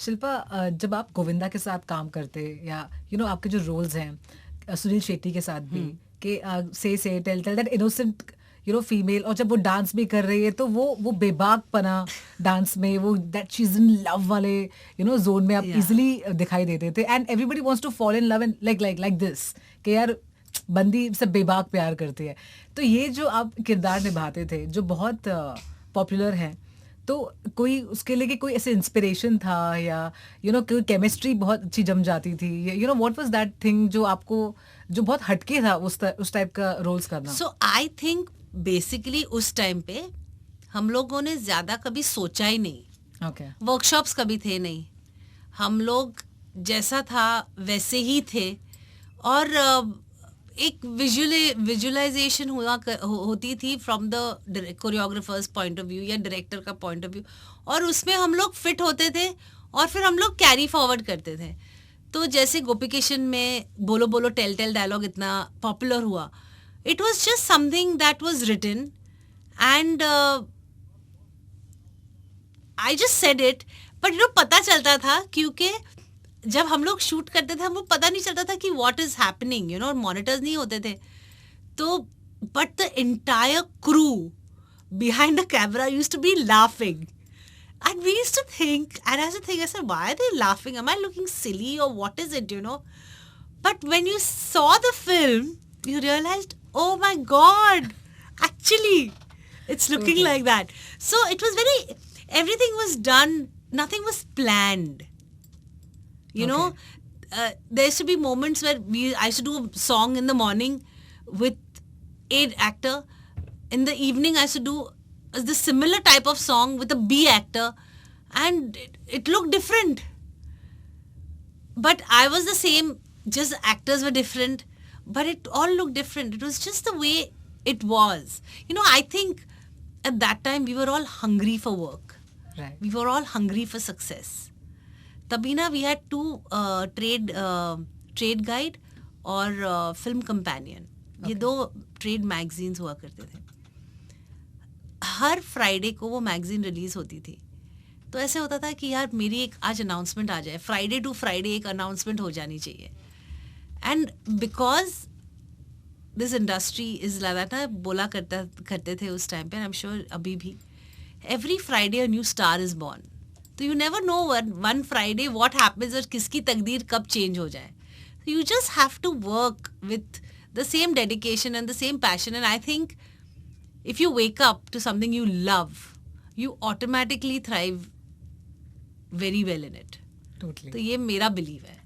शिल्पा, जब आप गोविंदा के साथ काम करते या आपके जो रोल्स हैं सुनील शेट्टी के साथ भी, कि से tell tell that innocent female, और जब वो डांस भी कर रही है तो वो बेबाकपना डांस में, वो that she is in love वाले जोन में आप Yeah. इजिली दिखाई देते थे, and everybody wants to fall in love and like this, कि यार बंदी से बेबाक प्यार करती है। तो ये जो आप किरदार निभाते थे जो बहुत पॉपुलर है, तो कोई उसके लिए कोई ऐसे इंस्पिरेशन था, या कोई केमिस्ट्री बहुत अच्छी जम जाती थी, व्हाट वाज दैट थिंग जो आपको जो बहुत हटके था उस टाइप का रोल्स करना? सो आई थिंक बेसिकली उस टाइम पे हम लोगों ने ज्यादा कभी सोचा ही नहीं। ओके। वर्कशॉप्स कभी थे नहीं, हम लोग जैसा था वैसे ही थे, और एक विजुअलाइजेशन होती थी from the choreographers point of view या डायरेक्टर का पॉइंट ऑफ व्यू, और उसमें हम लोग फिट होते थे और फिर हम लोग कैरी फॉरवर्ड करते थे। तो जैसे गोपिकिशन में बोलो बोलो टेल टेल डायलॉग इतना पॉपुलर हुआ, it was just something that was written and I just said it. But पता चलता था, क्योंकि जब हम लोग शूट करते थे हमको पता नहीं चलता था कि व्हाट इज हैपनिंग, मॉनिटर्स नहीं होते थे। तो but the entire crew behind the camera used to be laughing, and we used to think, and as a thing I said, why are they laughing, am I looking silly or what is it, but when you saw the film you realized, oh my god, actually it's looking like that. So it was everything was done, nothing was planned, there used to be moments where I used to do a song in the morning with A actor, in the evening I used to do the similar type of song with a B actor, and it looked different, but I was the same, just the actors were different, but it all looked different. It was just the way it was. I think at that time we were all hungry for work. Right. We were all hungry for success. Tabina, we had two trade guide और film companion. ये दो trade magazines हुआ करते थे। हर Friday को वो magazine release होती थी, तो ऐसे होता था कि यार मेरी एक आज अनाउंसमेंट आ जाए, फ्राइडे टू फ्राइडे एक अनाउंसमेंट हो जानी चाहिए। And because this industry is लगातार बोला करते थे उस टाइम पे, आई एम श्योर अभी भी, every Friday a new star is born. तो you never know one Friday what happens और किसकी तकदीर कब चेंज हो जाए। You just have to work with the same dedication and the same passion, and I think if you wake up to something you love, you automatically thrive very well in it. Totally. तो ये मेरा believe है।